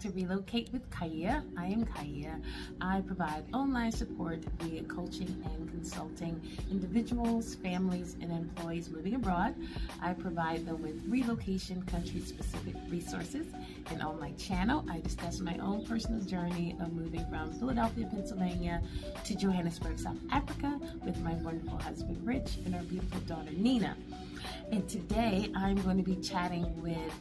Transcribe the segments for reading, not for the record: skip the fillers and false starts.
to Relocate with Kaya. I am Kaya. I provide online support via coaching and consulting individuals, families, and employees moving abroad. I provide them with relocation country-specific resources. And on my channel, I discuss my own personal journey of moving from Philadelphia, Pennsylvania to Johannesburg, South Africa with my wonderful husband, Rich, and our beautiful daughter, Nina. And today I'm going to be chatting with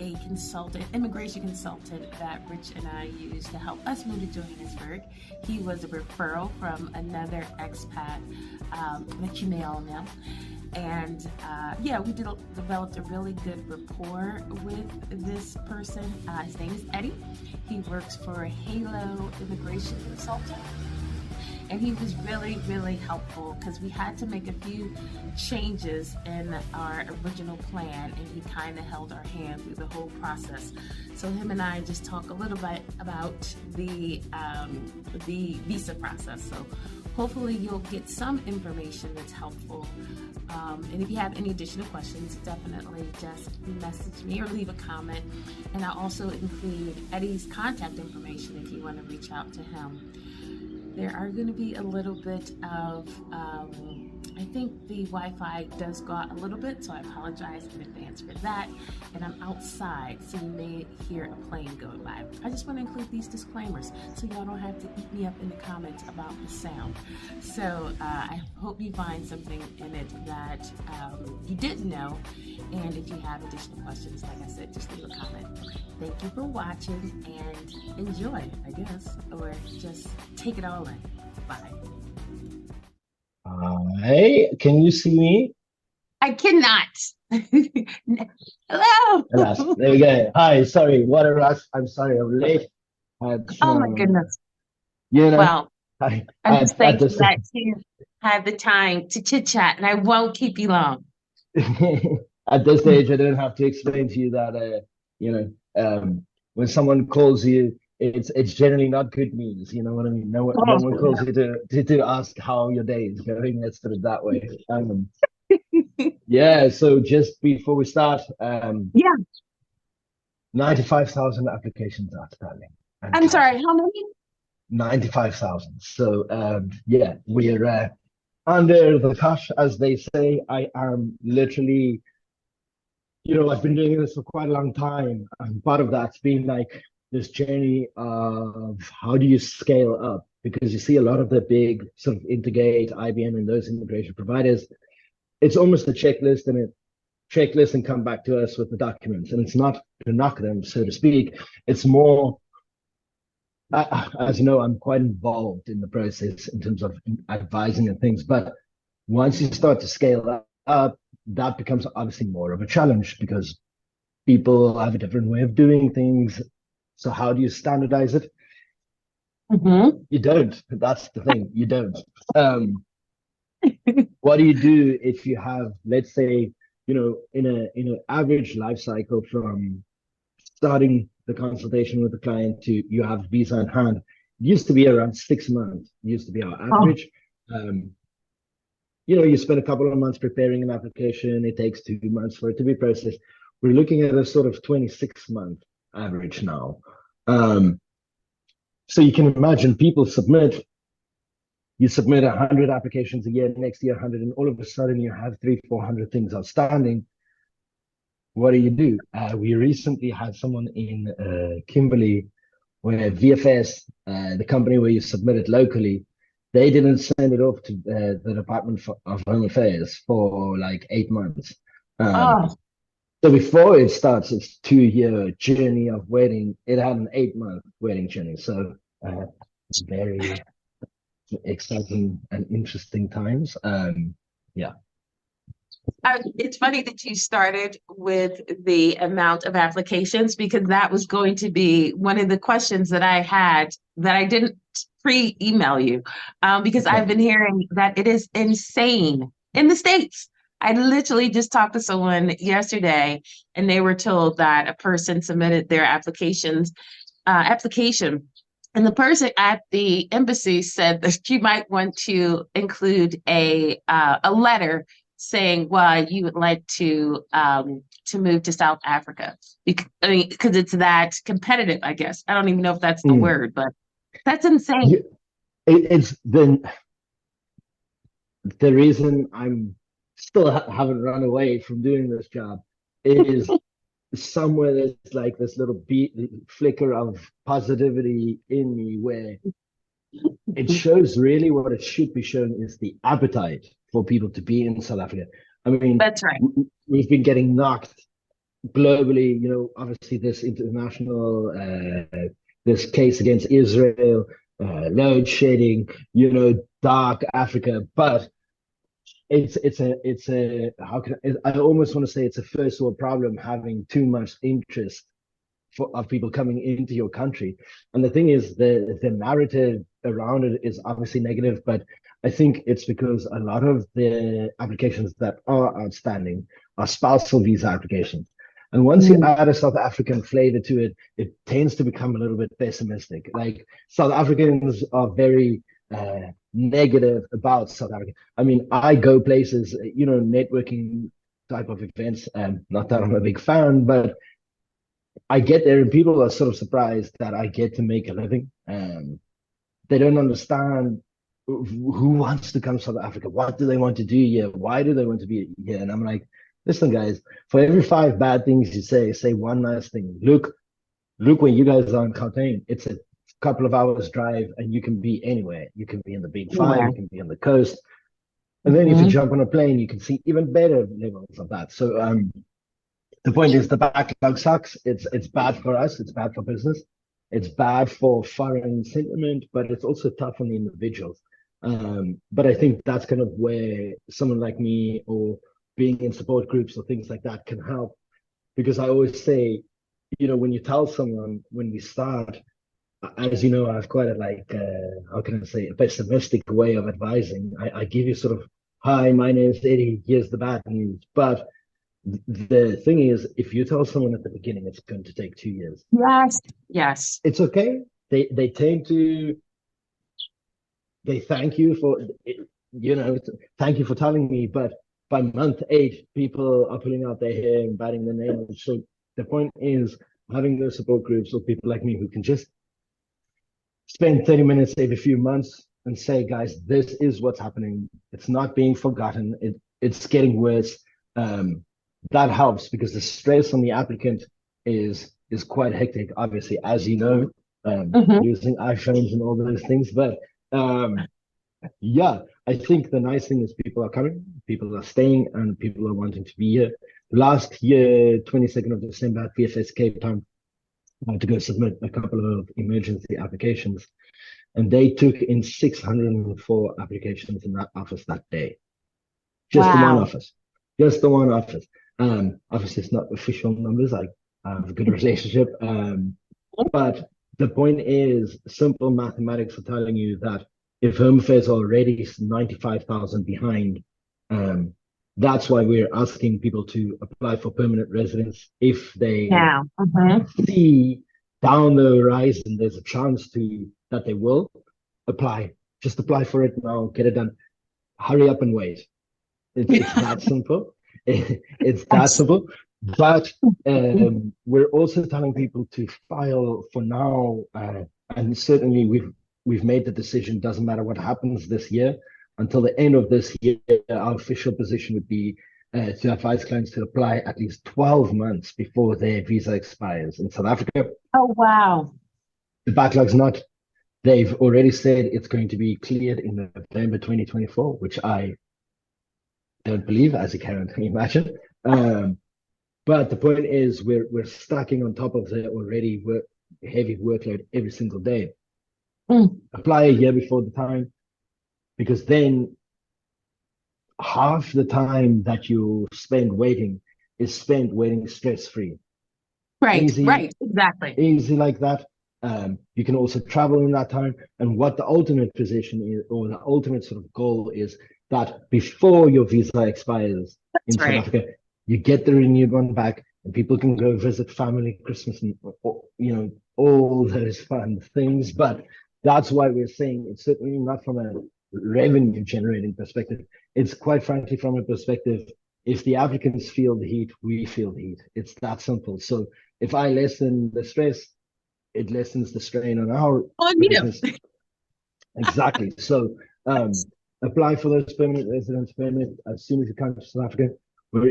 a consultant, immigration consultant that Rich and I used to help us move to Johannesburg. He was a referral from another expat that you may all know. And we developed a really good rapport with this person. His name is Eddie. He works for Halo Immigration Consultant. And he was really, really helpful because we had to make a few changes in our original plan, and he kind of held our hand through the whole process. So him and I just talk a little bit about the visa process. So hopefully you'll get some information that's helpful. And if you have any additional questions, definitely just message me or leave a comment. And I'll also include Eddie's contact information if you want to reach out to him. There are going to be a little bit of, I think the Wi-Fi does go out a little bit, so I apologize in advance for that. And I'm outside, so you may hear a plane going by. I just want to include these disclaimers so y'all don't have to eat me up in the comments about the sound. So I hope you find something in it that you didn't know. And if you have additional questions, like I said, just leave a comment. Thank you for watching and enjoy, I guess, or just take it all in. Bye. Hi, can you see me? I cannot. Hello. Yes, there we go. Hi, sorry, what a rush. I'm sorry, I'm late. Oh my goodness. You know, Well, I I'm just thankful this, that you had the time to chit chat, and I won't keep you long. at this stage, I don't have to explain to you that, when someone calls you, it's generally not good news. You know what I mean? No one calls you to ask how your day is going. Let's put it that way. Yeah. So just before we start, 95,000 applications outstanding. I'm sorry, how many? 95,000. So we're under the cash, as they say. I am literally, I've been doing this for quite a long time, and part of that's been like this journey of how do you scale up, because you see a lot of the big sort of Intergate, IBM, and those immigration providers. It's almost a checklist and come back to us with the documents, and it's not to knock them, so to speak. It's more, as you know, I'm quite involved in the process in terms of advising and things. But once you start to scale up, that becomes obviously more of a challenge because people have a different way of doing things. So how do you standardize it? Mm-hmm. You don't. That's the thing. You don't. What do you do if you have, let's say, in an average life cycle from starting the consultation with the client to you have visa in hand? It used to be around 6 months. It used to be our average. You spend a couple of months preparing an application. It takes 2 months for it to be processed. We're looking at a sort of 26-month average now. So you can imagine people you submit 100 applications a year, next year 100, and all of a sudden you have 300-400 things outstanding. What do? We recently had someone in Kimberley where VFS, the company where you submit it locally, they didn't send it off to the Department of Home Affairs for like 8 months. So before it starts its 2-year journey of waiting, it had an 8-month waiting journey. So it's very exciting and interesting times. It's funny that you started with the amount of applications, because that was going to be one of the questions that I had that I didn't pre-email you, because I've been hearing that it is insane in the States. I literally just talked to someone yesterday, and they were told that a person submitted their application, and the person at the embassy said that you might want to include a letter saying why you would like to move to South Africa. Because it's that competitive, I guess. I don't even know if that's the Mm. word, but that's insane. Yeah, it's the reason I'm still haven't run away from doing this job is somewhere there's like this little flicker of positivity in me where it shows really what it should be shown is the appetite for people to be in South Africa. I mean, That's right. we've been getting knocked globally, obviously this international, this case against Israel, load shedding, dark Africa, but it's a how can I almost want to say it's a first world problem having too much interest of people coming into your country. And the thing is, the narrative around it is obviously negative, but I think it's because a lot of the applications that are outstanding are spousal visa applications. And once you Mm. add a South African flavor to it, it tends to become a little bit pessimistic. Like South Africans are very negative about South Africa. I mean, I go places, networking type of events, and not that I'm a big fan, but I get there and people are sort of surprised that I get to make a living. They don't understand who wants to come to South Africa. What do they want to do here? Why do they want to be here? And I'm like, listen, guys, for every 5 bad things you say one nice thing. Look where you guys are in Gauteng. It's a couple of hours drive and you can be anywhere. You can be in the big five, Anywhere. you can be on the coast. And then if you Mhm. jump on a plane, you can see even better levels of that. So the point is the backlog sucks. It's bad for us. It's bad for business. It's bad for foreign sentiment, but it's also tough on the individuals. But I think that's kind of where someone like me or being in support groups or things like that can help. Because I always say, when you tell someone when we start, as you know, I have quite a how can I say, a pessimistic way of advising. I give you sort of, hi, my name is Eddie. Here's the bad news, but the thing is, if you tell someone at the beginning it's going to take 2 years, Yes. Yes. it's okay. They tend to they thank you for thank you for telling me, but by month 8, people are pulling out their hair and batting their nails. So the point is having those support groups or people like me who can just spend 30 minutes every few months and say, guys, this is what's happening. It's not being forgotten. It's getting worse. That helps because the stress on the applicant is quite hectic, obviously, as you know, Mhm. using iPhones and all those things. But yeah, I think the nice thing is people are coming, people are staying, and people are wanting to be here. Last year, 22nd of December at VFS Cape Town, I had to go submit a couple of emergency applications, and they took in 604 applications in that office that day. Just the one Wow. office. Just the one office. Obviously, it's not official numbers. I have a good relationship. But the point is, simple mathematics are telling you that if Home Affairs already 95,000 behind, um, that's why we're asking people to apply for permanent residence if they Yeah. Mhm. see down the horizon there's a chance to that they will apply. Just apply for it now, get it done. Hurry up and wait. It's that simple. It's that Yes. simple. But we're also telling people to file for now, and certainly we've made the decision. Doesn't matter what happens this year. Until the end of this year, our official position would be to advise clients to apply at least 12 months before their visa expires. In South Africa, Oh, wow. the backlog's not. They've already said it's going to be cleared in November 2024, which I don't believe, as you can imagine. But the point is, we're stacking on top of the already heavy workload every single day. Mm. Apply a year before the time, because then half the time that you spend waiting is spent waiting stress free. Right. Easy, Right. Exactly. easy like that. You can also travel in that time. And what the ultimate position is, or the ultimate sort of goal is, that before your visa expires in That's South right. Africa, you get the renewed one back, and people can go visit family, Christmas, and all those fun things. But that's why we're saying it's certainly not from a revenue generating perspective. It's quite frankly from a perspective, if the applicants feel the heat, we feel the heat. It's that simple. So if I lessen the stress, it lessens the strain on our business. Exactly. So apply for those permanent residence permit as soon as you come to South Africa. We're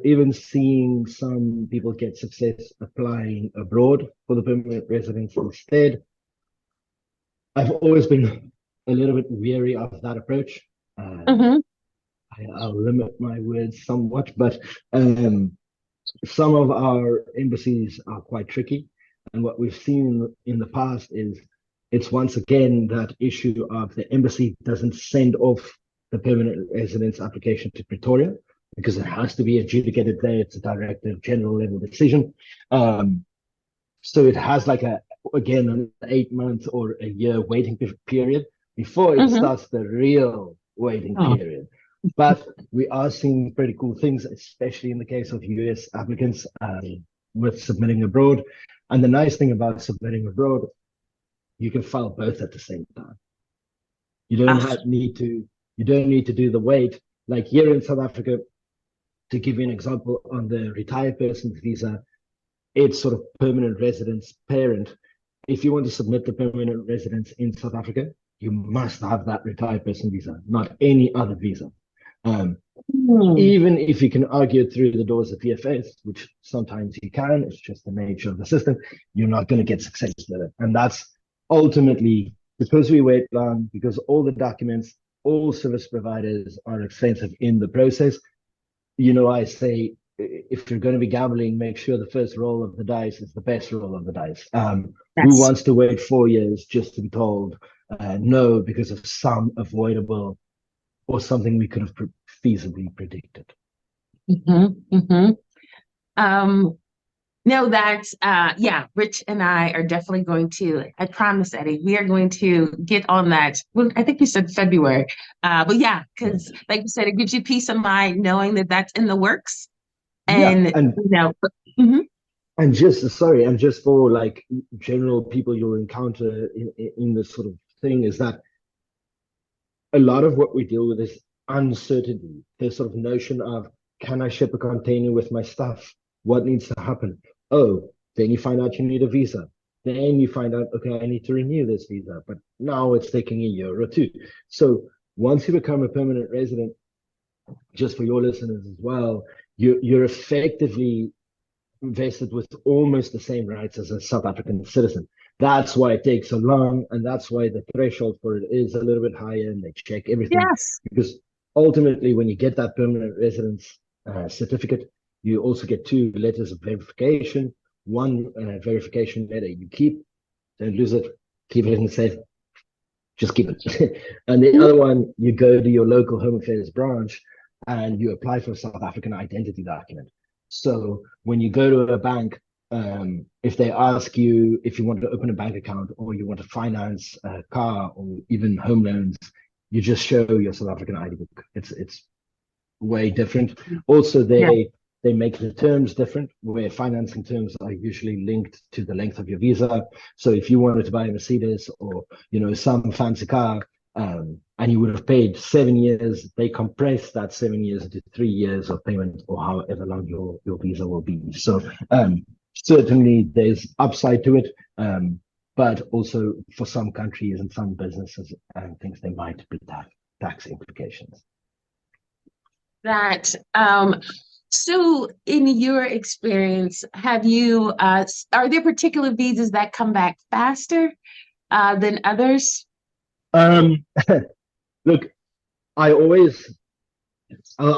even seeing some people get success applying abroad for the permanent residence instead. I've always been a little bit weary of that approach. I'll limit my words somewhat, but some of our embassies are quite tricky. And what we've seen in the past is it's once again that issue of the embassy doesn't send off the permanent residence application to Pretoria because it has to be adjudicated there. It's a directive general level decision. So it has like an 8-month or a year waiting period before it starts the real waiting period. But we are seeing pretty cool things, especially in the case of US applicants with submitting abroad. And the nice thing about submitting abroad, you can file both at the same time. You don't need to do the wait. Like here in South Africa, to give you an example, on the retired person's visa, it's sort of permanent residence parent. If you want to submit the permanent residence in South Africa, you must have that retired person visa, not any other visa. Even if you can argue it through the doors of PFS, which sometimes you can, it's just the nature of the system, you're not going to get success with it. And that's ultimately because we wait long, because all the documents, all service providers are expensive in the process. I say, if you're going to be gambling, make sure the first roll of the dice is the best roll of the dice. Who wants to wait 4 years just to be told no because of some avoidable or something we could have feasibly predicted? No, that's Rich and I are definitely going to, I promise, Eddie, we are going to get on that. Well, I think you said February. But yeah, because like you said, it gives you peace of mind knowing that that's in the works. And and just for like general people you'll encounter in this sort of thing is that a lot of what we deal with is uncertainty. The sort of notion of, can I ship a container with my stuff? What needs to happen? Oh, then you find out you need a visa. Then you find out, okay, I need to renew this visa, but now it's taking a year or two. So once you become a permanent resident, just for your listeners as well, you're effectively vested with almost the same rights as a South African citizen. That's why it takes so long, and that's why the threshold for it is a little bit higher, and they check everything. Yes. Because ultimately, when you get that permanent residence certificate, you also get 2 letters of verification. One verification letter you keep, don't lose it, keep it in the safe, just keep it. And the other one, you go to your local Home Affairs branch and you apply for a South African identity document. So when you go to a bank, if they ask you if you want to open a bank account or you want to finance a car or even home loans, you just show your South African ID book. It's way different. Also, they make the terms different, where financing terms are usually linked to the length of your visa. So if you wanted to buy a Mercedes or some fancy car, and you would have paid 7 years, they compress that 7 years into 3 years of payment or however long your visa will be. So certainly there's upside to it, but also for some countries and some businesses and things, there might be tax implications. So in your experience, are there particular visas that come back faster than others? Look, I'll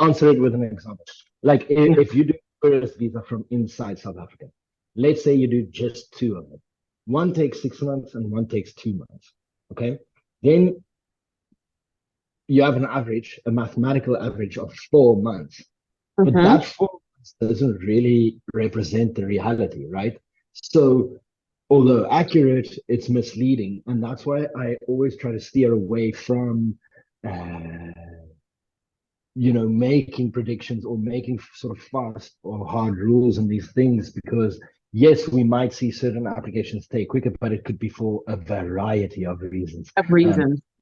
answer it with an example. Like if you do a tourist visa from inside South Africa, let's say you do just 2 of them. One takes 6 months and one takes 2 months. Okay. Then you have a mathematical average of 4 months. But that 4 months doesn't really represent the reality, right? So although accurate, it's misleading. And that's why I always try to steer away from making predictions or making sort of fast or hard rules and these things, because yes, we might see certain applications take quicker, but it could be for a variety of reasons.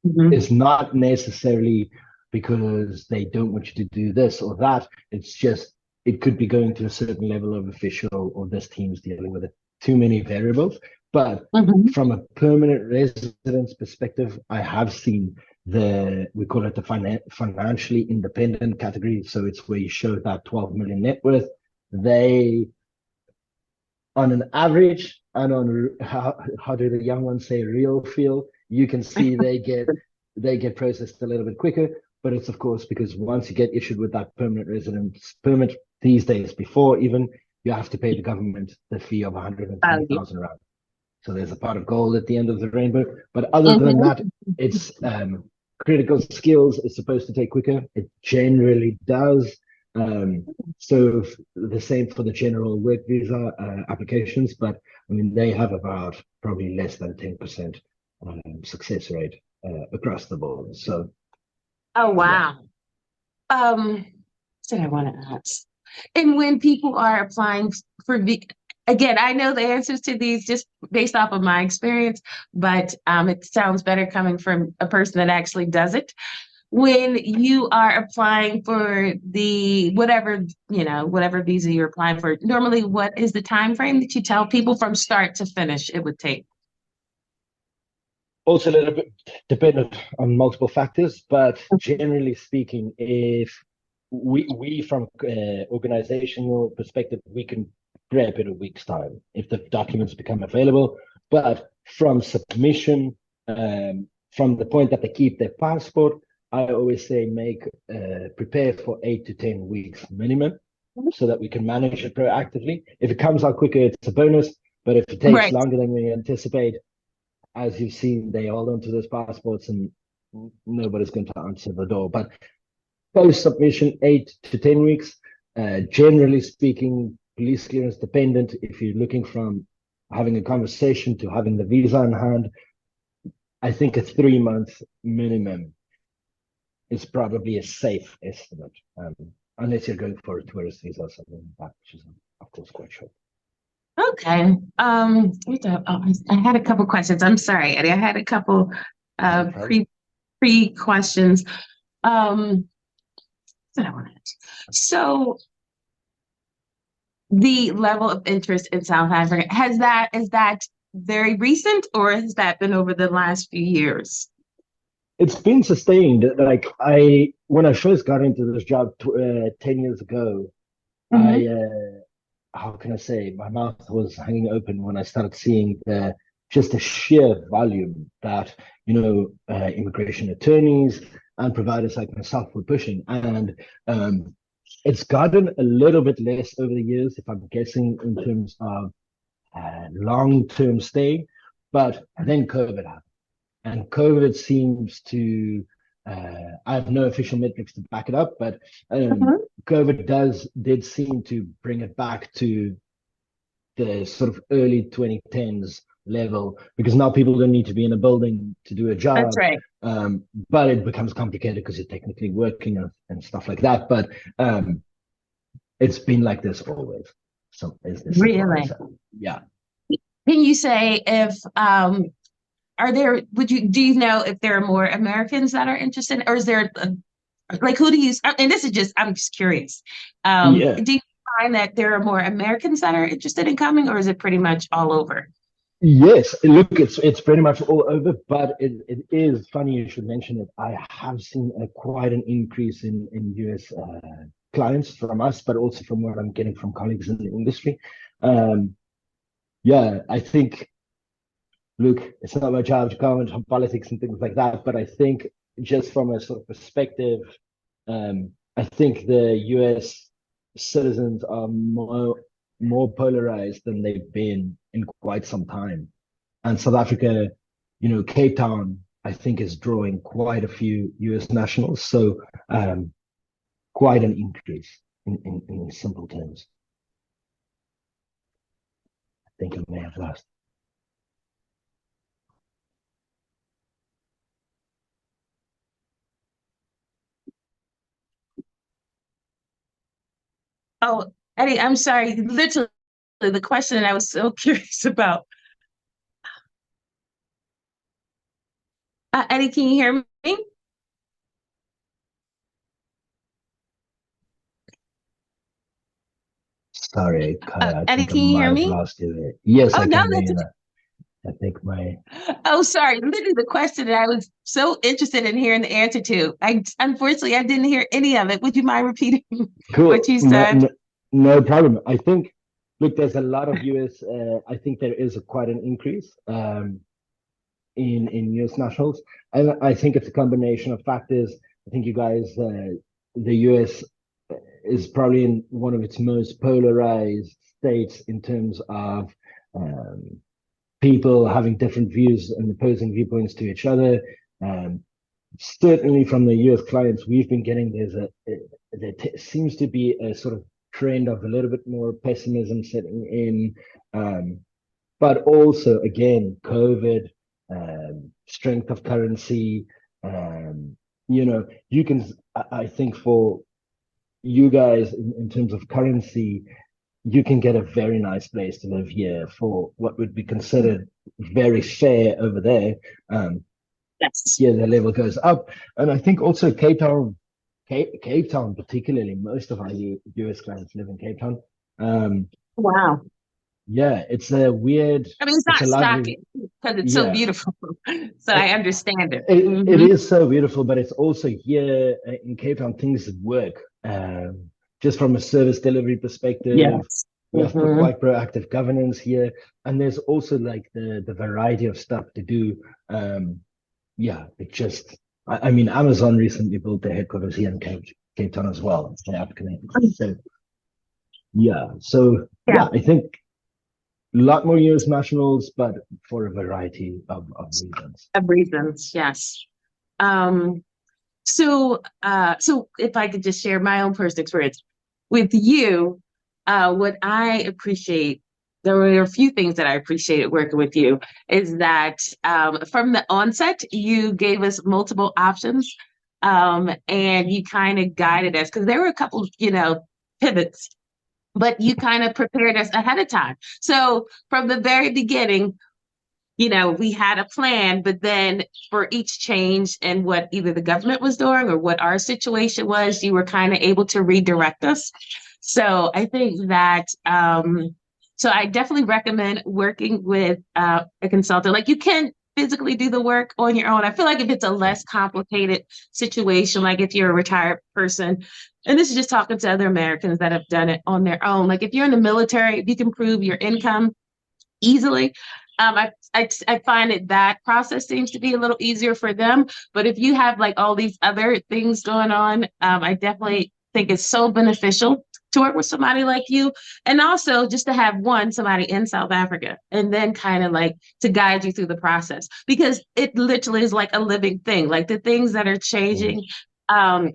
It's not necessarily because they don't want you to do this or that. It's just it could be going to a certain level of official, or this team's dealing with it. Too many variables. But from a permanent residence perspective, I have seen we call it the financially independent category. So it's where you show that 12 million net worth. They, on an average, and on how do the young ones say, real feel, you can see they get processed a little bit quicker. But it's of course because once you get issued with that permanent residence permit these days, before even, you have to pay the government the fee of 120,000 rand. So there's a pot of gold at the end of the rainbow. But other than that, it's critical skills is supposed to take quicker. It generally does. So the same for the general work visa applications, but I mean they have about probably less than 10% success rate across the board. So, oh wow. What did I want to ask? And when people are applying for again, I know the answers to these just based off of my experience, but it sounds better coming from a person that actually does it. When you are applying for the whatever visa you're applying for, normally what is the time frame that you tell people from start to finish it would take? Also a little bit dependent on multiple factors, but generally speaking, if we from organizational perspective, we can grab in a week's time if the documents become available. But from submission, from the point that they keep their passport, I always say prepare for 8 to 10 weeks minimum, so that we can manage it proactively. If it comes out quicker, it's a bonus. But if it takes longer than we anticipate, as you've seen, they hold on to those passports and nobody's going to answer the door. But post submission, 8 to 10 weeks. Generally speaking, police clearance dependent. If you're looking from having a conversation to having the visa in hand, I think a 3-month minimum is probably a safe estimate, unless you're going for a tourist visa or something like that, which is of course quite short. Okay. I had a couple questions. I'm sorry, Eddie. I had a couple pre questions. So the level of interest in South Africa, is that very recent, or has that been over the last few years? It's been sustained. Like when I first got into this job 10 years ago, how can I say, my mouth was hanging open when I started seeing just the sheer volume that immigration attorneys and providers like myself were pushing. And it's gotten a little bit less over the years, if I'm guessing, in terms of long-term stay. But then COVID happened. And COVID seems to, I have no official metrics to back it up, but COVID did seem to bring it back to the sort of early 2010s level, because now people don't need to be in a building to do a job. That's right. But it becomes complicated because you're technically working and stuff like that. But it's been like this always. So really? Yeah. Can you say if do you know if there are more Americans that are interested, or is there like who do you, and this is just, I'm just curious. Do you find that there are more Americans that are interested in coming, or is it pretty much all over? Yes, look, it's pretty much all over, but it is funny you should mention it. I have seen quite an increase in US clients from us, but also from what I'm getting from colleagues in the industry. I think, look, it's not my job to comment on politics and things like that, but I think just from a sort of perspective, I think the US citizens are more polarized than they've been in quite some time. And South Africa, Cape Town, I think, is drawing quite a few US nationals. So quite an increase in simple terms. I think I may have lost. Oh, Eddie, I'm sorry. Literally, the question I was so curious about. Eddie, can you hear me? Sorry, Kaya, I Eddie, think I can you might hear have me? lost you there. Yes, Oh, I no, can hear that's you now. I think my Oh, sorry. Literally the question that I was so interested in hearing the answer to. Unfortunately I didn't hear any of it. Would you mind repeating what cool. you No, said? no, no problem. I think, look, there's a lot of US. I think there is quite an increase in US nationals, and I think it's a combination of factors. I think you guys, the US is probably in one of its most polarized states in terms of um, people having different views and opposing viewpoints to each other. Um, Certainly from the US clients we've been getting, there seems to be a sort of trend of a little bit more pessimism setting in, but also again, COVID, strength of currency. Um, you can, I think, for you guys in terms of currency, you can get a very nice place to live here for what would be considered very fair over there. Um, Yes. yeah, the level goes up, and I think also Cape Town particularly, most of our US clients live in Cape Town. Um, Wow. yeah, it's a weird, I mean, it's it's not a lively, shocking because it's so yeah. beautiful. So I It, understand it. it is so beautiful, but it's also here in Cape Town, things work. Just from a service delivery perspective, Yes. we have Hmm. quite proactive governance here, and there's also like the variety of stuff to do. Yeah, it just, I mean, Amazon recently built their headquarters here in Cape Town as well. They are connected. So Yeah, yeah, I think a lot more US nationals, but for a variety of reasons. of reasons. Yes. Um, so if I could just share my own personal experience with you, what I appreciate, there were a few things that I appreciated working with you, is that from the onset, you gave us multiple options, and you kind of guided us because there were a couple, pivots, but you kind of prepared us ahead of time. So from the very beginning, we had a plan, but then for each change and what either the government was doing or what our situation was, you were kind of able to redirect us. So I think that, so I definitely recommend working with a consultant. Like you can physically do the work on your own. I feel like if it's a less complicated situation, like if you're a retired person, and this is just talking to other Americans that have done it on their own. Like if you're in the military, if you can prove your income easily. I find that process seems to be a little easier for them. But if you have like all these other things going on, I definitely think it's so beneficial to work with somebody like you, and also just to have somebody in South Africa, and then kind of like to guide you through the process because it literally is like a living thing. Like the things that are Mm. changing,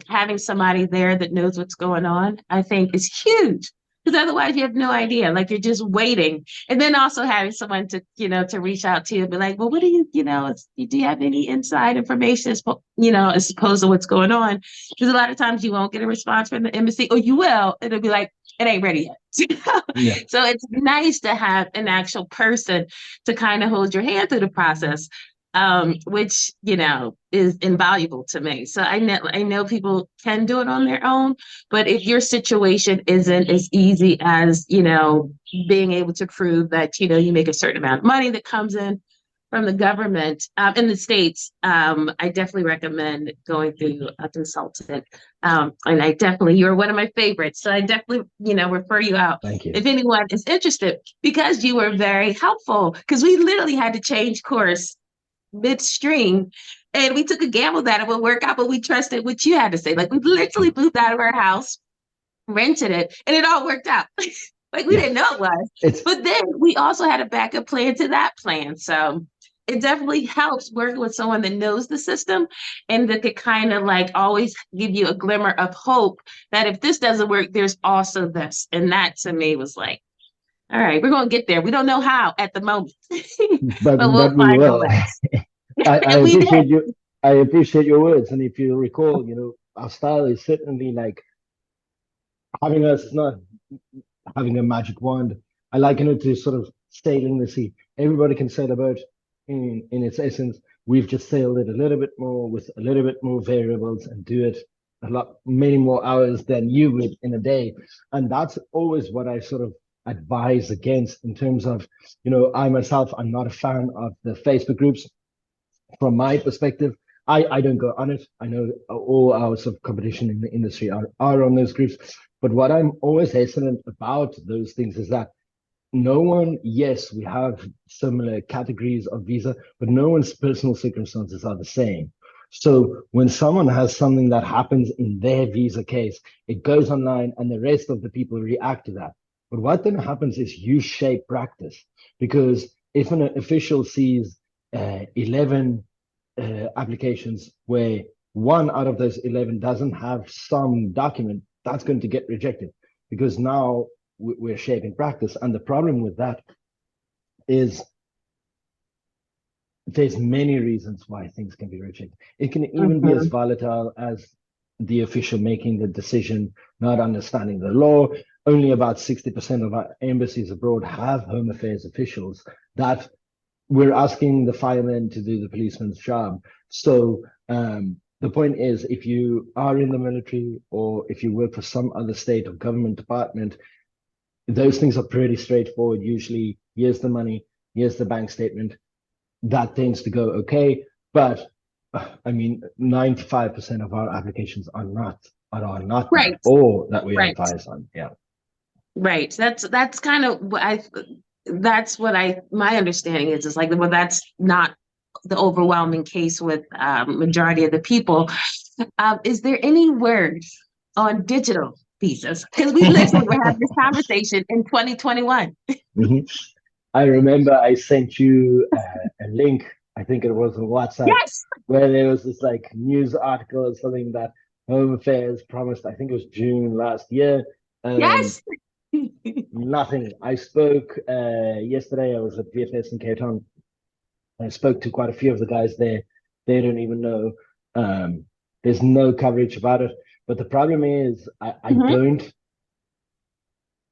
having somebody there that knows what's going on, I think is huge because otherwise you have no idea. Like you're just waiting, and then also having someone to reach out to you and be like, well, what do do you have any inside information as opposed to what's going on? Because a lot of times you won't get a response from the embassy, or you will, it'll be like, it ain't ready yet. Yeah. So it's nice to have an actual person to kind of hold your hand through the process, which is invaluable to me. So I know people can do it on their own, but if your situation isn't as easy as being able to prove that you make a certain amount of money that comes in from the government in the States, I definitely recommend going through a consultant. And you're one of my favorites. So I definitely, refer you out Thank you. if anyone is interested because you were very helpful because we literally had to change course midstream. And we took a gamble that it would work out, but we trusted what you had to say. Like we literally moved out of our house, rented it, and it all worked out. Like we Yeah, didn't know it was. it's But then we also had a backup plan to that plan. So it definitely helps working with someone that knows the system and that could kind of like always give you a glimmer of hope that if this doesn't work, there's also this. And that to me was like, all right, we're going to get there. We don't know how at the moment, but but we'll we find a will. way. I And we did. appreciate you. I appreciate your words, and if you recall, our style is certainly like having us not having a magic wand. I liken it to sort of sailing the sea. Everybody can sail a boat in its essence, we've just sailed it a little bit more with a little bit more variables and do it many more hours than you would in a day. And that's always what I sort of advise against in terms of, I myself, I'm not a fan of the Facebook groups. From my perspective, I don't go on it. I know all our sort of competition in the industry are on those groups. But what I'm always hesitant about those things is that no one, yes, we have similar categories of visa, but no one's personal circumstances are the same. So when someone has something that happens in their visa case, it goes online and the rest of the people react to that. But what then happens is you shape practice, because if an official sees 11 applications where one out of those 11 doesn't have some document, that's going to get rejected, because now we're shaping practice. And the problem with that is there's many reasons why things can be rejected. It can even be as volatile as the official making the decision, not understanding the law. Only about 60% of our embassies abroad have Home Affairs officials. That we're asking the firemen to do the policeman's job. So the point is, if you are in the military or if you work for some other state or government department, those things are pretty straightforward. Usually, here's the money, here's the bank statement. That tends to go okay. But I mean, 95% of our applications are not Right. that, or that we Right. advise on. Yeah. Right. That's kind of what my understanding is like, well, that's not the overwhelming case with majority of the people. Is there any words on digital visas? Because we literally were having this conversation in 2021. Mm-hmm. I remember I sent you a link. I think it was on WhatsApp, Yes. where there was this like news article or something that Home Affairs promised. I think it was June last year. Yes. Nothing. I spoke yesterday. I was at VFS in Cape Town. I spoke to quite a few of the guys there. They don't even know. There's no coverage about it. But the problem is,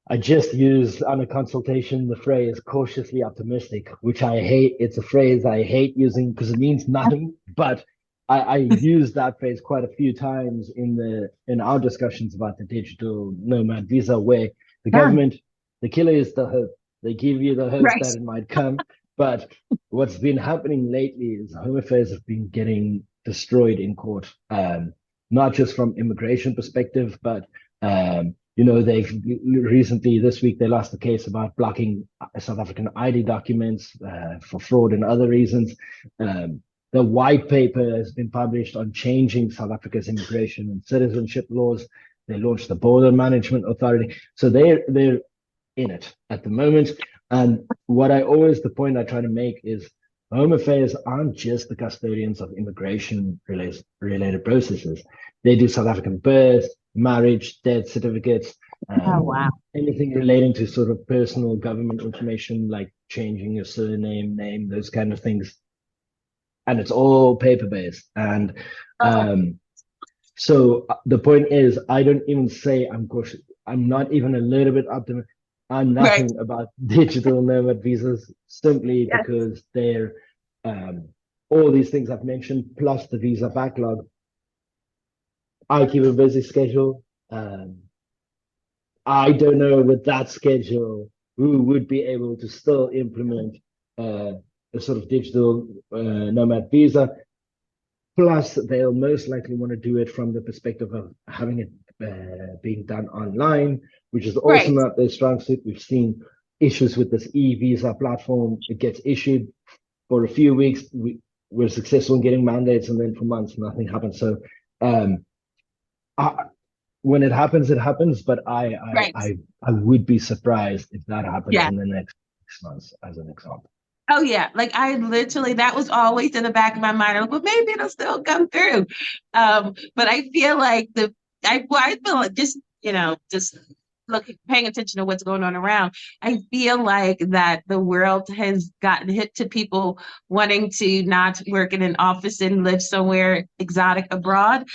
I just use on a consultation the phrase cautiously optimistic, which I hate. It's a phrase I hate using because it means nothing. But I use that phrase quite a few times in our discussions about the digital nomad visa, where the government, the killer is the hope. They give you the hope that it might come. But what's been happening lately is Home Affairs have been getting destroyed in court, not just from immigration perspective, but they've recently this week they lost the case about blocking South African ID documents for fraud and other reasons. The white paper has been published on changing South Africa's immigration and citizenship laws. They launched the Border Management Authority, so they're in it at the moment. And the point I try to make is Home Affairs aren't just the custodians of immigration related processes. They do South African birth, marriage, death certificates, anything relating to sort of personal government information, like changing your surname, name, those kind of things. And it's all paper-based. And so the point is, I don't even say I'm cautious. I'm not even a little bit optimistic. I'm nothing about digital nomad visas, simply because they're all these things I've mentioned, plus the visa backlog. I keep a busy schedule. I don't know with that schedule who would be able to still implement a sort of digital nomad visa. Plus, they'll most likely want to do it from the perspective of having it being done online, which is also not their strong suit. We've seen issues with this e-visa platform. It gets issued for a few weeks. We're successful in getting mandates, and then for months, nothing happens. So when it happens, it happens. But I would be surprised if that happens in the next 6 months, as an example. Oh yeah, like I literally, that was always in the back of my mind. But maybe it'll still come through. But I feel like I feel like just paying attention to what's going on around. I feel like that the world has gotten hit to people wanting to not work in an office and live somewhere exotic abroad.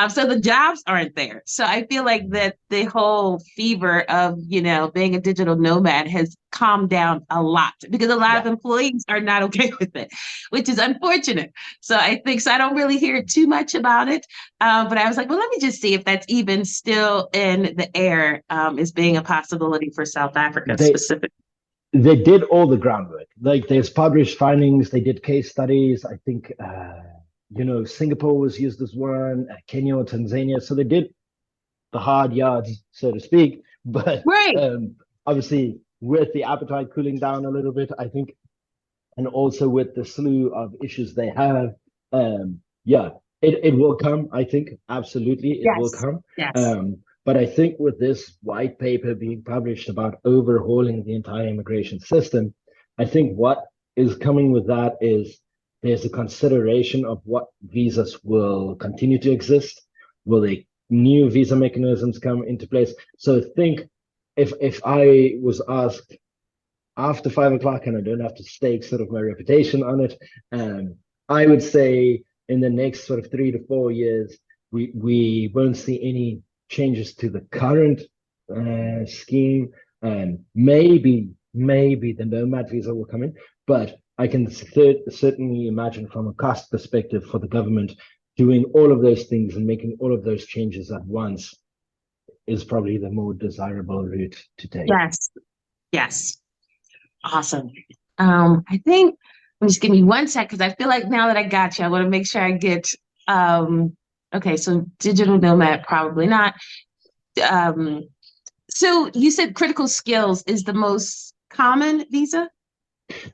So the jobs aren't there. So I feel like that the whole fever of, being a digital nomad has calmed down a lot because a lot of employees are not okay with it, which is unfortunate. So I think, so I don't really hear too much about it. But I was like, well, let me just see if that's even still in the air, as being a possibility for South Africa specifically. They did all the groundwork. Like there's published findings, they did case studies. I think, Singapore was used as one, Kenya or Tanzania. So they did the hard yards, so to speak. But obviously, with the appetite cooling down a little bit, I think, and also with the slew of issues they have, it will come. I think absolutely it will come. Yes. But I think with this white paper being published about overhauling the entire immigration system, I think what is coming with that is there's a consideration of what visas will continue to exist. Will they new visa mechanisms come into place? So think if I was asked after 5 o'clock and I don't have to stake sort of my reputation on it, I would say in the next sort of 3 to 4 years, we won't see any changes to the current scheme. Maybe the nomad visa will come in, but I can certainly imagine from a cost perspective for the government doing all of those things and making all of those changes at once is probably the more desirable route to take. Yes. Awesome. I think, just give me 1 sec, because I feel like now that I got you, I want to make sure I get, okay, so digital nomad, probably not. So you said critical skills is the most common visa?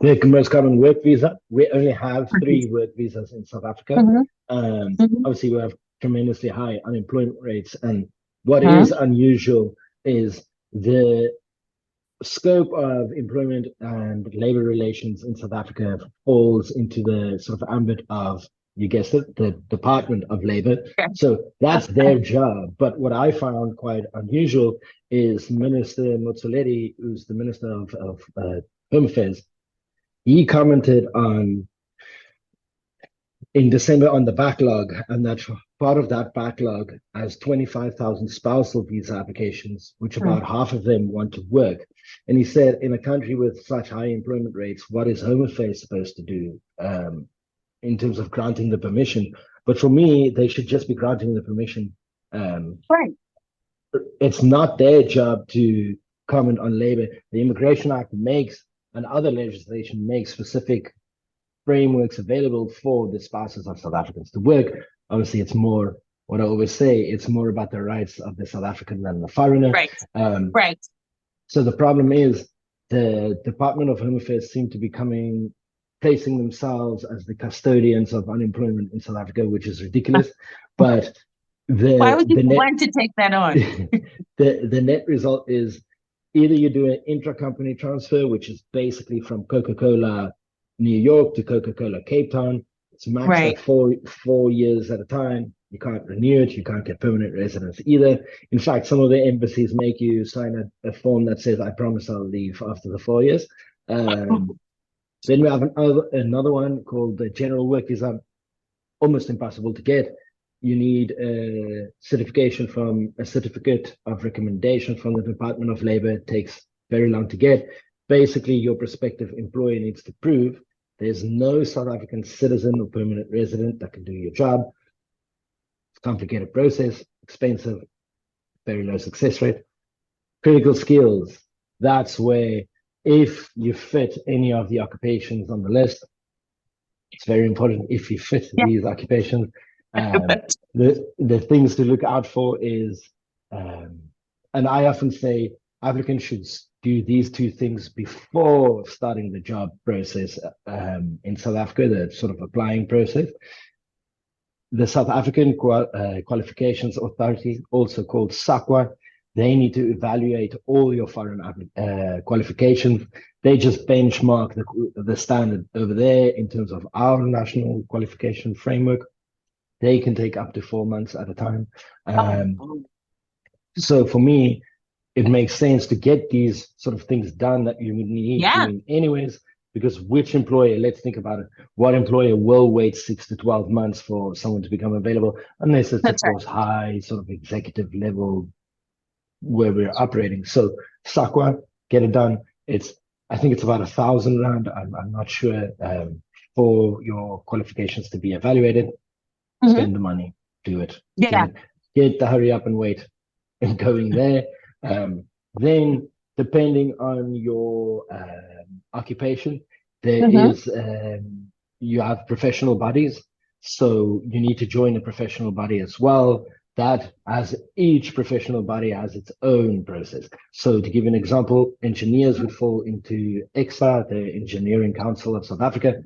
The most common work visa. We only have 3 work visas in South Africa. Obviously, we have tremendously high unemployment rates. And what is unusual is the scope of employment and labor relations in South Africa falls into the sort of ambit of, you guessed it, the Department of Labor. So that's their job. But what I found quite unusual is Minister Motsoaledi, who's the Minister of Home Affairs, he commented in December on the backlog, and that part of that backlog has 25,000 spousal visa applications, which about half of them want to work. And he said, in a country with such high employment rates, what is Home Affairs supposed to do in terms of granting the permission? But for me, they should just be granting the permission. It's not their job to comment on labor. The Immigration Act makes, and other legislation makes, specific frameworks available for the spouses of South Africans to work. Obviously, it's more, what I always say, it's more about the rights of the South African than the foreigner. So the problem is the Department of Home Affairs seem to be placing themselves as the custodians of unemployment in South Africa, which is ridiculous. But why would you want to take that on? the net result is either you do an intra-company transfer, which is basically from Coca-Cola New York to Coca-Cola Cape Town. It's maxed at 4 years at a time. You can't renew it. You can't get permanent residence either. In fact, some of the embassies make you sign a form that says, I promise I'll leave after the 4 years. Then we have another one called the General Work Visa, almost impossible to get. You need a certificate of recommendation from the Department of Labor. It takes very long to get. Basically, your prospective employer needs to prove there's no South African citizen or permanent resident that can do your job. It's a complicated process, expensive, very low success rate. Critical skills, that's where if you fit any of the occupations on the list, it's very important if you fit these occupations. The things to look out for is, and I often say applicants should do these 2 things before starting the job process in South Africa, the sort of applying process. The South African Qualifications Authority, also called SAQA, they need to evaluate all your foreign qualifications. They just benchmark the standard over there in terms of our national qualification framework. They can take up to 4 months at a time. So for me, it makes sense to get these sort of things done that you need doing anyways, because which employer, let's think about it, what employer will wait 6 to 12 months for someone to become available, unless it's, of course, high sort of executive level where we're operating. So SAQA, get it done. It's I think it's about 1,000 rand. I'm not sure, for your qualifications to be evaluated. Hmm. Spend the money, do it, Yeah. get the hurry up and wait and going there. Um, then, depending on your occupation, there Hmm. is you have professional bodies, so you need to join a professional body as well. That as each professional body has its own process. So, to give an example, engineers would fall into EXA, the Engineering Council of South Africa.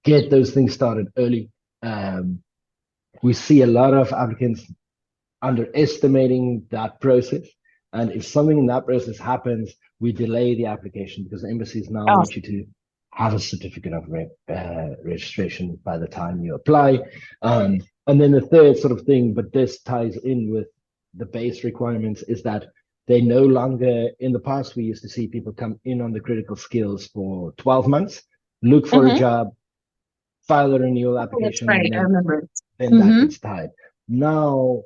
Get those things started early. Um, we see a lot of applicants underestimating that process. And if something in that process happens, we delay the application because the embassies now Oh. want you to have a certificate of registration by the time you apply. And then the third sort of thing, but this ties in with the base requirements, is that they no longer, in the past, we used to see people come in on the critical skills for 12 months, look for a Hmm. job, file a renewal That's application, and right. I remember. then that Hmm. gets tied. Now,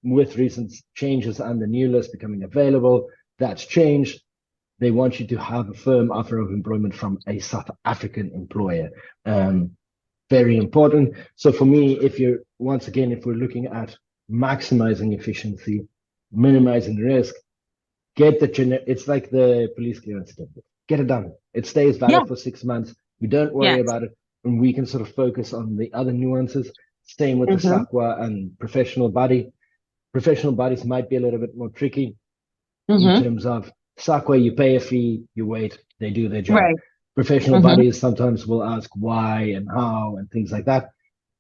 with recent changes and the new list becoming available, that's changed. They want you to have a firm offer of employment from a South African employer. Um, Very important. So for me, if you're, once again, if we're looking at maximizing efficiency, minimizing risk, get the it's like the police clearance certificate. Get it done. It stays Yeah. valid for 6 months. We don't worry Yes. about it, and we can sort of focus on the other nuances. Same with the Hmm. SAQA and professional body. Professional bodies might be a little bit more tricky in Hmm. terms of SAQA, you pay a fee, you wait, they do their job. Right. Professional Hmm. bodies sometimes will ask why and how and things like that.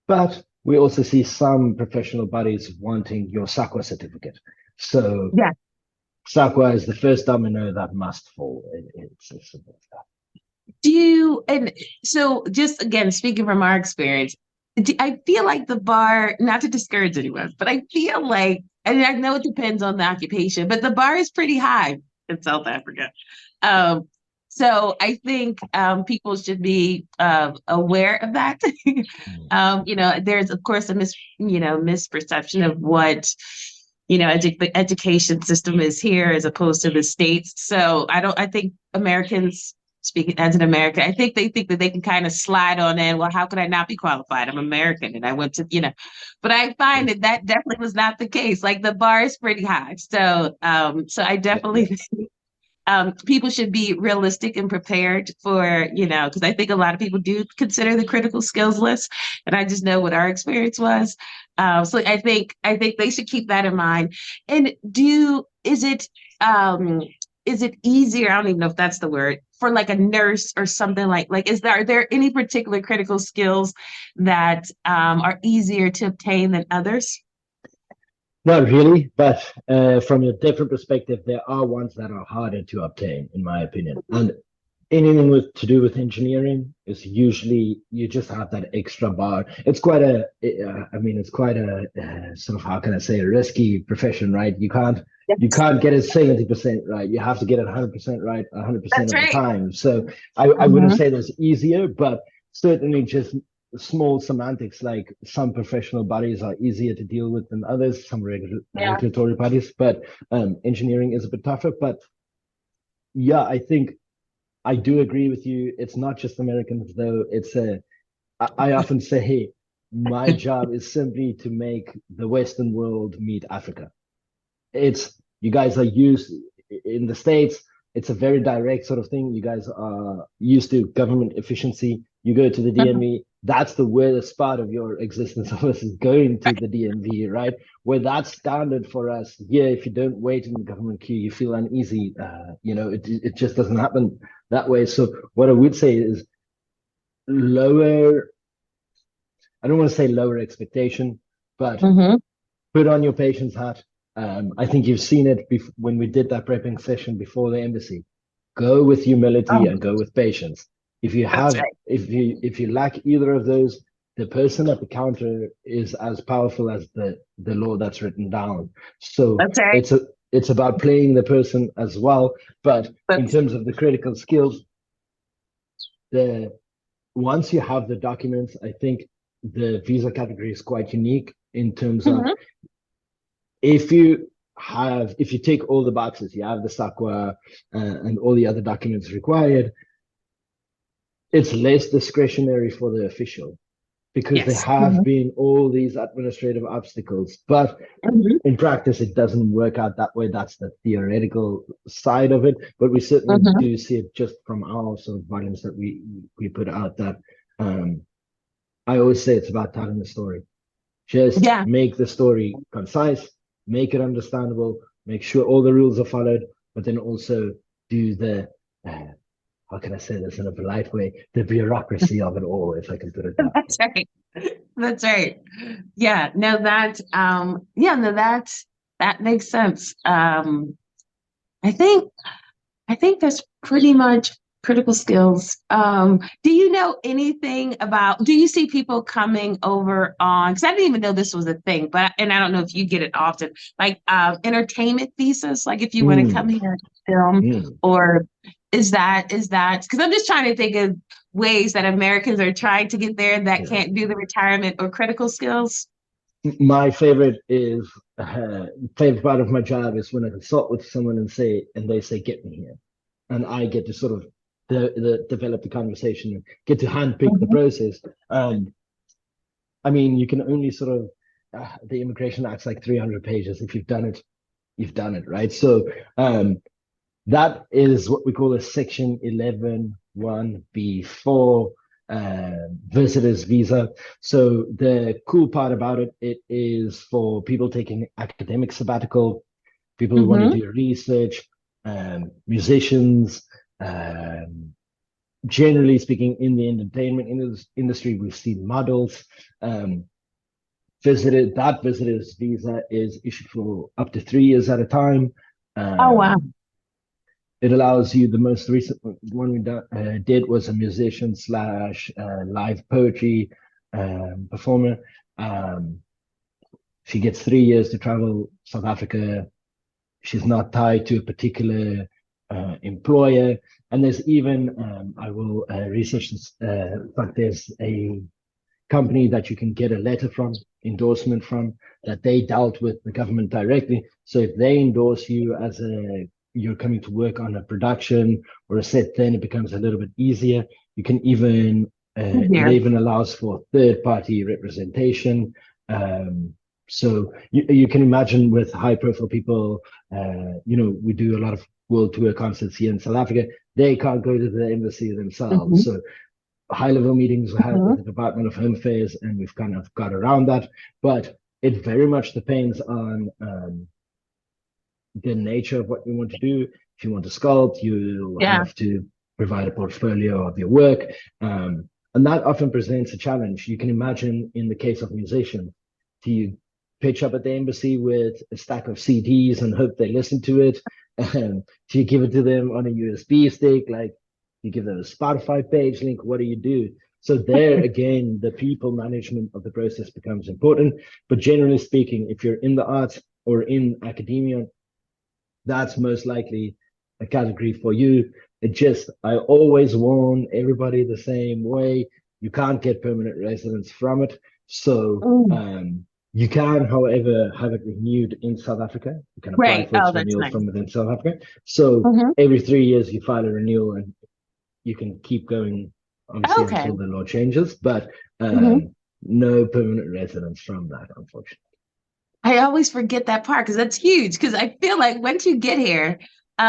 But we also see some professional bodies wanting your SAQA certificate. So Yeah. SAQA is the first domino that must fall. It's as simple as that. Do you, and so just again, speaking from our experience, I feel like the bar, not to discourage anyone, but I feel like, and I know it depends on the occupation, but the bar is pretty high in South Africa. Um, so I think people should be aware of that. Mm. There's of course a misperception of what the education system is here as opposed to the States. So I think Americans, speaking as an American, I think they think that they can kind of slide on in. Well, how could I not be qualified? I'm American and I went to. But I find that definitely was not the case. Like the bar is pretty high. So I Yeah, yeah. definitely people should be realistic and prepared for, because I think a lot of people do consider the critical skills list, and I just know what our experience was. So I think they should keep that in mind. And is it easier? I don't even know if that's the word for like a nurse or something like are there any particular critical skills that are easier to obtain than others? Not really, but from a different perspective, there are ones that are harder to obtain, in my opinion. And anything with to do with engineering is usually you just have that extra bar. It's quite it's quite a sort of, how can I say, a risky profession, right? You Yes. can't get it 70% right. You have to get it 100% right 100% That's of the right. time. So I wouldn't Mhm. say there's easier, but certainly just small semantics, like some professional bodies are easier to deal with than others, some Yeah. regulatory bodies, but engineering is a bit tougher. But yeah, I think I do agree with you. It's not just Americans, though. I often say, hey, my job is simply to make the Western world meet Africa. It's, you guys are used in the States. It's a very direct sort of thing. You guys are used to government efficiency. You go to the DMV. That's the weirdest part of your existence of us, is going to the DMV, right? Where that's standard for us. Yeah, if you don't wait in the government queue, you feel uneasy. It just doesn't happen that way. So what I would say is lower. I don't want to say lower expectation, but Mhm. put on your patient's hat. I think you've seen it when we did that prepping session before the embassy. Go with humility Oh, and go with patience. that's right. If you lack either of those, the person at the counter is as powerful as the law that's written down. So That's right. it's about playing the person as well. But in That's terms of the critical skills, the once you have the documents, I think the visa category is quite unique in terms of, Mhm. if you have, if you tick all the boxes, you have the SAQA and all the other documents required, it's less discretionary for the official, because there Yes. have been all these administrative obstacles. But in practice, it doesn't work out that way. That's the theoretical side of it. But we certainly do see it just from our sort of volumes that we put out, that I always say it's about telling the story. Just make the story concise, make it understandable, make sure all the rules are followed, but then also do the how can I say this in a polite way? The bureaucracy of it all, if I can put it that way. That's right. That's right. Yeah. No, that makes sense. I think that's pretty much critical skills. Do you know anything about, do you see people coming over on, because I didn't even know this was a thing, and I don't know if you get it often, like entertainment visas, like if you want to come here and film, or is that, because I'm just trying to think of ways that Americans are trying to get there that can't do the retirement or critical skills. My favorite part of my job is when I consult with someone and they say, get me here. And I get to sort of develop the conversation and get to handpick the process. I mean, you can only sort of, the Immigration Act's like 300 pages. If you've done it, you've done it, right? So that is what we call a Section 11(1)(b)(4) visitor's visa. So the cool part about it, it is for people taking academic sabbatical, people who want to do research, musicians, generally speaking, in the entertainment industry, we've seen models. Visitor's visa is issued for up to 3 years at a time. Oh, wow. It allows you, the most recent one we did was a musician / live poetry performer. She gets 3 years to travel South Africa. She's not tied to a particular employer. And there's even, I will research this, but there's a company that you can get a letter from, endorsement from, that they dealt with the government directly. So if they endorse you as you're coming to work on a production or a set, then it becomes a little bit easier. You can even, it even allows for third-party representation. So you can imagine with high-profile people, we do a lot of world tour concerts here in South Africa. They can't go to the embassy themselves. So high-level meetings we have with the Department of Home Affairs, and we've kind of got around that. But it very much depends on the nature of what you want to do. If you want to sculpt, you have to provide a portfolio of your work. And that often presents a challenge. You can imagine in the case of musicians, do you pitch up at the embassy with a stack of CDs and hope they listen to it? Do you give it to them on a USB stick? Like, you give them a Spotify page link? What do you do? So there again, the people management of the process becomes important. But generally speaking, if you're in the arts or in academia, that's most likely a category for you. I always warn everybody the same way. You can't get permanent residence from it. So you can, however, have it renewed in South Africa. You can apply for its renewal from within South Africa. So every 3 years you file a renewal, and you can keep going, obviously, until the law changes. But no permanent residence from that, unfortunately. I always forget that part because that's huge. Because I feel like once you get here,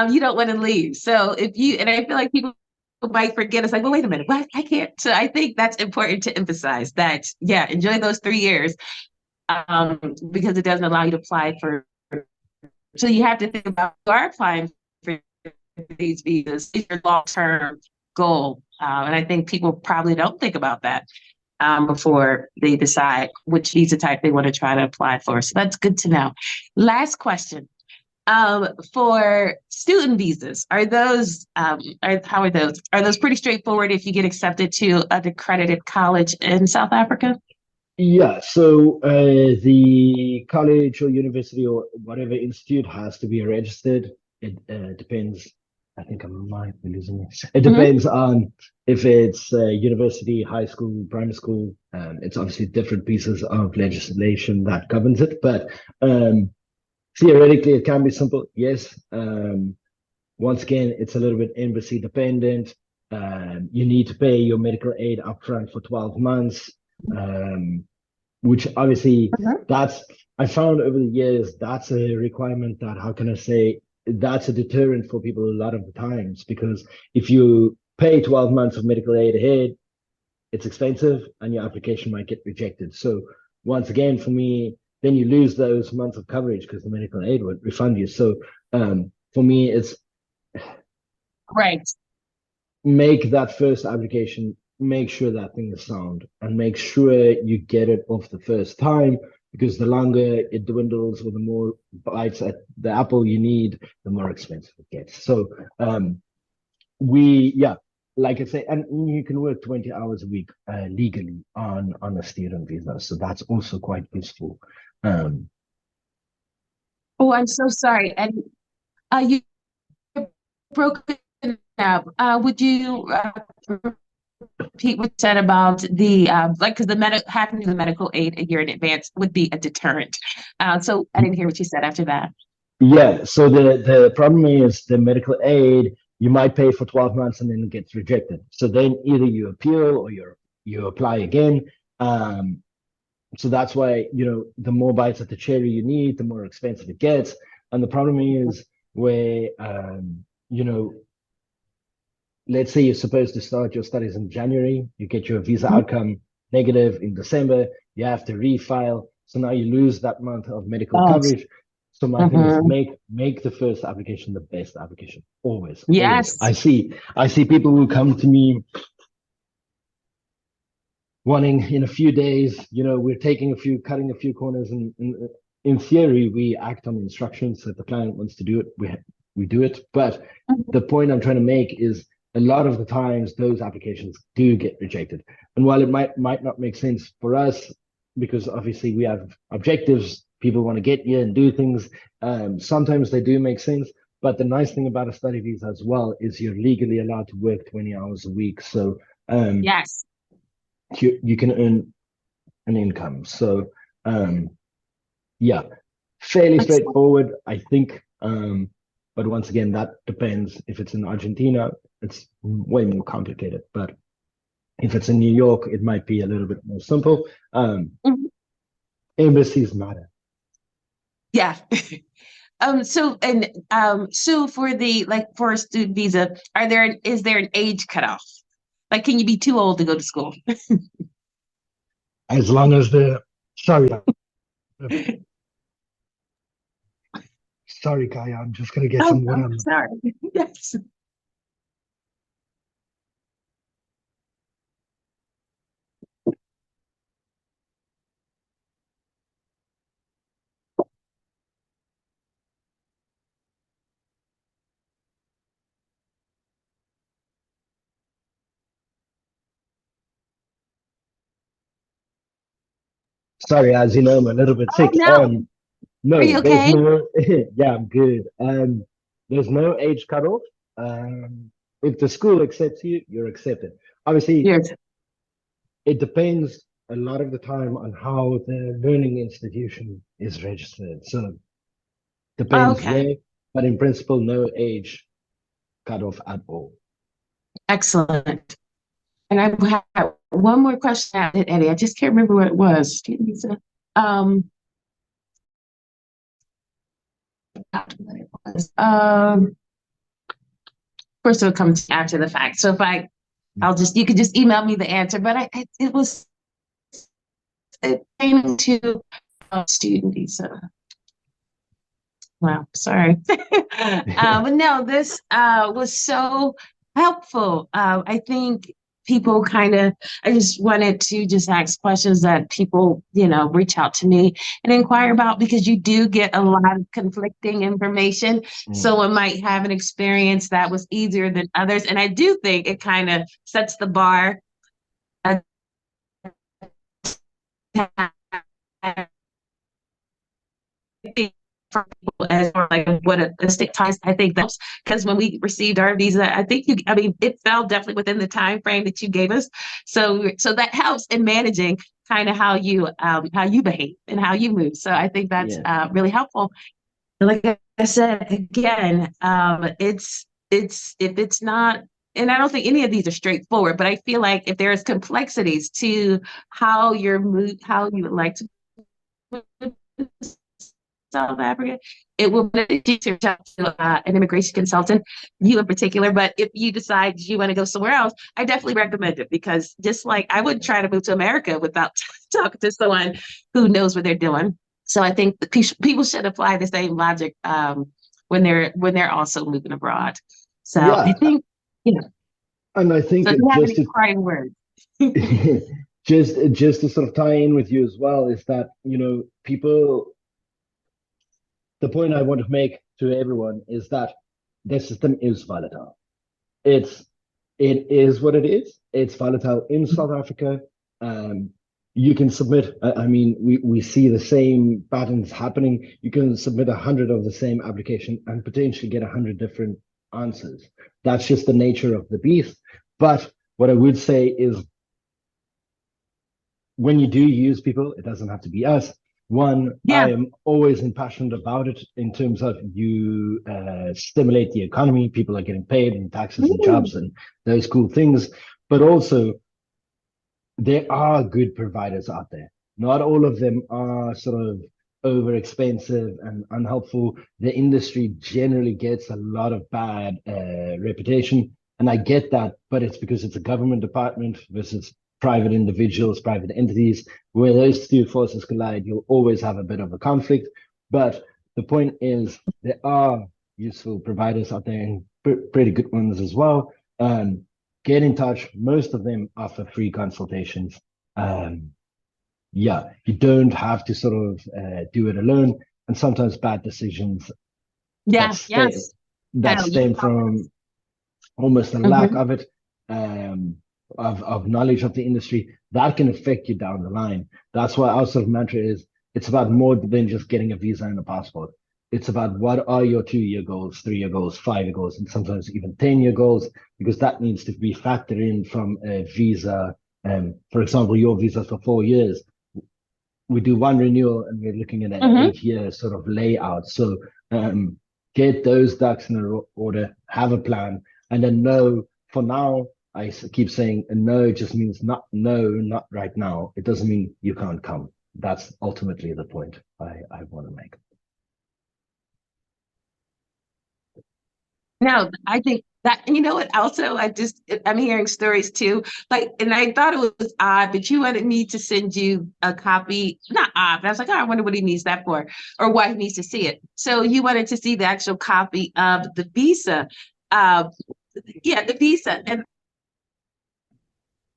you don't want to leave. So and I feel like people might forget. It's like, well, wait a minute, what? I can't. So I think that's important to emphasize that. Yeah, enjoy those 3 years, because it doesn't allow you to apply for. So you have to think about, you are applying for these visas, it's your long-term goal, and I think people probably don't think about that before they decide which visa type they want to try to apply for. So that's good to know. Last question. For student visas, how are those? Are those pretty straightforward if you get accepted to an accredited college in South Africa? Yeah, so the college or university or whatever institute has to be registered. It depends. I think I might be losing it. It depends on if it's university, high school, primary school. It's obviously different pieces of legislation that governs it. But theoretically it can be simple, yes. Once again, it's a little bit embassy dependent. You need to pay your medical aid upfront for 12 months, which obviously that's, I found over the years, that's a requirement that, how can I say, that's a deterrent for people a lot of the times, because if you pay 12 months of medical aid ahead, it's expensive and your application might get rejected. So once again, for me, then you lose those months of coverage because the medical aid would refund you. So for me, it's Right. make that first application, make sure that thing is sound, and make sure you get it off the first time, because the longer it dwindles or the more bites at the apple you need, the more expensive it gets. So yeah, like I say, and you can work 20 hours a week legally on a student visa. So that's also quite useful. Oh, I'm so sorry. And you broke it up. Would you repeat what you said about the like, because having the medical aid a year in advance would be a deterrent. So I didn't hear what you said after that. Yeah, so the problem is the medical aid, you might pay for 12 months and then it gets rejected. So then either you appeal or you apply again. So that's why, the more bites at the cherry you need, the more expensive it gets. And the problem is where, let's say you're supposed to start your studies in January, you get your visa outcome negative in December, you have to refile. So now you lose that month of medical Oh, coverage. So my thing is make the first application the best application. Always, always. yes. I see people who come to me wanting in a few days, we're cutting a few corners, and in theory, we act on instructions that the client wants to do it. We do it. But the point I'm trying to make is a lot of the times those applications do get rejected. And while it might not make sense for us, because obviously we have objectives, people want to get here and do things. Sometimes they do make sense. But the nice thing about a study visa as well is you're legally allowed to work 20 hours a week. So Yes. you can earn an income. So yeah, fairly straightforward, I think. But once again, that depends. If it's in Argentina, it's way more complicated. But if it's in New York, it might be a little bit more simple. Embassies matter. Yeah. So for for a student visa, is there an age cutoff? Like, can you be too old to go to school? As long as sorry, Kaya, I'm just gonna get some water. I'm sorry. Yes. Sorry, as you know, I'm a little bit Oh sick. no. Are No, you there's okay? no. Yeah, I'm good. There's no age cutoff. If the school accepts you, you're accepted. Obviously, Yes. it depends a lot of the time on how the learning institution is registered. So depends Okay. where, but in principle, no age cutoff at all. Excellent. And I have one more question, Eddie. I just can't remember what it was. Um, of course, it'll come after the fact. So you could just email me the answer. But it was pertaining to student visa. Wow, sorry. But no, this was so helpful. I think people I just wanted to just ask questions that people, reach out to me and inquire about, because you do get a lot of conflicting information. Someone might have an experience that was easier than others. And I do think it kind of sets the bar for people as like what a state time. I think that's because when we received our visa, it fell definitely within the time frame that you gave us. So that helps in managing kind of how you behave and how you move. So I think that's really helpful. like I said again, it's if it's not, and I don't think any of these are straightforward, but I feel like if there's complexities to how you would like to South Africa, it will be to talk to an immigration consultant, you in particular. But if you decide you want to go somewhere else, I definitely recommend it because just like I wouldn't try to move to America without talking to someone who knows what they're doing. So I think people should apply the same logic when they're also moving abroad. So I Yeah, think, you know, and I think so if you have just any to parting words. just to sort of tie in with you as well is that, you know, people, the point I want to make to everyone is that the system is volatile. It's it is what it is. It's volatile in South Africa. Um, you can submit. I mean, we see the same patterns happening. You can submit 100 of the same application and potentially get 100 different answers. That's just the nature of the beast. But what I would say is, when you do use people, it doesn't have to be us. One, Yeah. I am always impassioned about it in terms of you stimulate the economy. People are getting paid and taxes and Mm. jobs and those cool things. But also, there are good providers out there. Not all of them are sort of over expensive and unhelpful. The industry generally gets a lot of bad reputation. And I get that, but it's because it's a government department versus private individuals, private entities. Where those two forces collide, you'll always have a bit of a conflict. But the point is, there are useful providers out there and pretty good ones as well. Get in touch. Most of them offer free consultations. Um, yeah, you don't have to sort of do it alone. And sometimes bad decisions that Yeah. stay Yes. that Hell, you stem know. from almost a lack Mhm. of it, um, of knowledge of the industry, that can affect you down the line. That's why our sort of mantra is it's about more than just getting a visa and a passport. It's about what are your 2 year goals, 3 year goals, 5 year goals, and sometimes even 10 year goals, because that needs to be factored in from a visa. For example, your visa for 4 years, we do one renewal and we're looking at an Mhm. 8 year sort of layout. So get those ducks in order, have a plan, and then know for now. Keep saying a no just means not no, not right now. It doesn't mean you can't come. That's ultimately the point I want to make. No, I think that, you know what, also, I'm hearing stories too. Like, and I thought it was odd, but you wanted me to send you a copy. Not odd, but I was like, oh, I wonder what he needs that for or why he needs to see it. So you wanted to see the actual copy of the visa. Uh, yeah, the visa.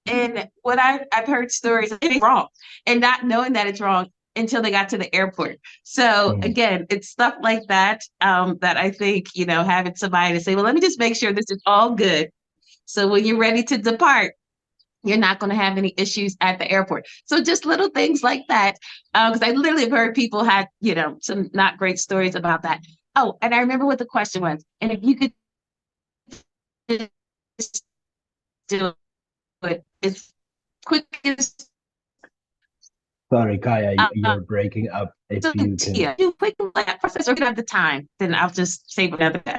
And what I've heard stories, it's wrong, and not knowing that it's wrong until they got to the airport. So Mm. again, it's stuff like that that I think, you know, having somebody to say, well, let me just make sure this is all good. So when you're ready to depart, you're not going to have any issues at the airport. So just little things like that, because I literally have heard people had, you know, some not great stories about that. Oh, and I remember what the question was, and if you could just do it as quick as Sorry, Kaya, uh, you're breaking up. so If you can, yeah, you quick like process or get at the time, then I'll just save another day.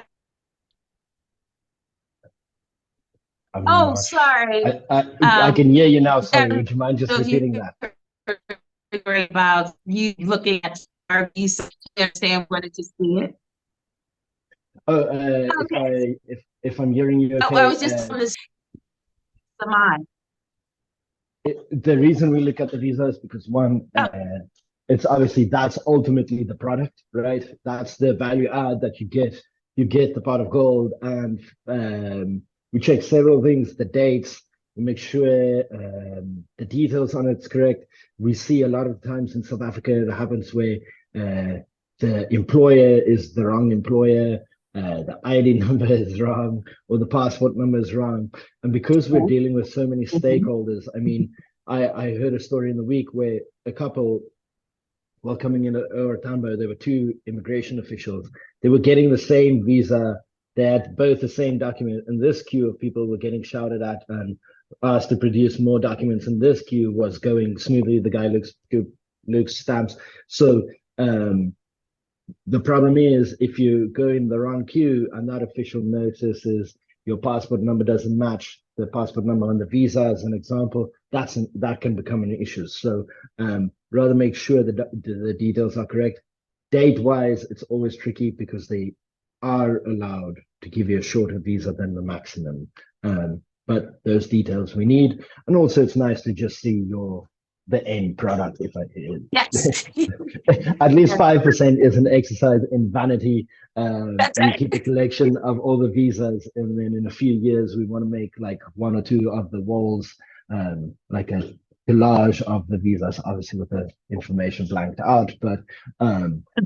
I'm Oh, not. sorry. I Um, can hear you now. Sorry, and would you mind just so you repeating that? were about you looking at RVs, understand wanted to see it. Oh, Okay. if I'm hearing you Oh, I okay, was just on this the mind. the reason we look at the visa is because one, Oh, it's obviously that's ultimately the product, right? That's the value add that you get. You get the pot of gold, and we check several things: the dates. We make sure the details on it's correct. We see a lot of times in South Africa it happens where the employer is the wrong employer, the ID number is wrong, or the passport number is wrong. And because we're dealing with so many mhm. stakeholders, I mean, I heard a story in the week where a couple, while coming in at Tambo, there were two immigration officials. They were getting the same visa. They had both the same document, and this queue of people were getting shouted at and asked to produce more documents. And this queue was going smoothly. The guy looks stamps. So The problem is if you go in the wrong queue and that official notice is your passport number doesn't match the passport number on the visa, as an example, that can become an issue. So rather make sure that the details are correct. Date wise, it's always tricky because they are allowed to give you a shorter visa than the maximum. But those details we need, and also it's nice to just see the end product. If I Yes. at least 5% is an exercise in vanity. That's We right. keep a collection of all the visas, and then in a few years we want to make like one or two of the walls, like a collage of the visas, obviously with the information blanked out. But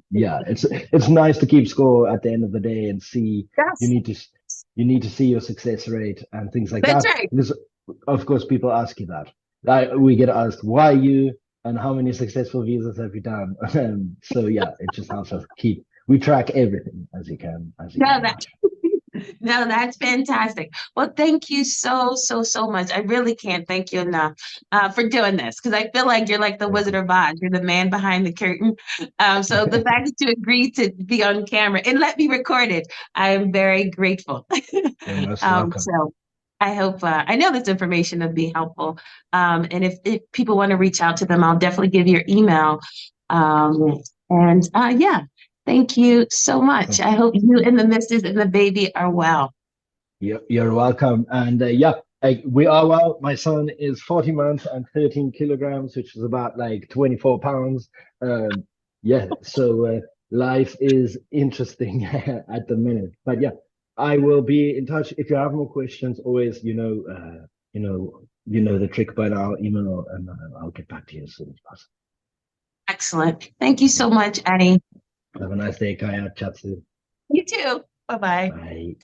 yeah, it's nice to keep score at the end of the day and see. You Yes. need to you need to see your success rate and things like That's that, right. because of course people ask you that. We get asked why you and how many successful visas have you done. So yeah, it just helps us we track everything as you No, can that imagine. no, that's fantastic. Well, thank you so much. I really can't thank you enough for doing this because I feel like you're like the Thank Wizard you. of Oz. You're the man behind the curtain. So the fact that you agreed to be on camera and let me record it, I am very grateful. You're most welcome. So I hope I know this information will be helpful. And if people want to reach out to them, I'll definitely give your email. And yeah. Thank you so much. I hope you and the missus and the baby are well. You're welcome. And yeah, we are well. My son is 40 months and 13 kilograms, which is about like 24 pounds. Yeah, so life is interesting at the minute. But yeah, I will be in touch. If you have more questions, always, you know the trick by now, email, and I'll get back to you as soon as possible. Excellent. Thank you so much, Annie. Have a nice day, Kaya. Chat soon. You too. Bye bye. Bye.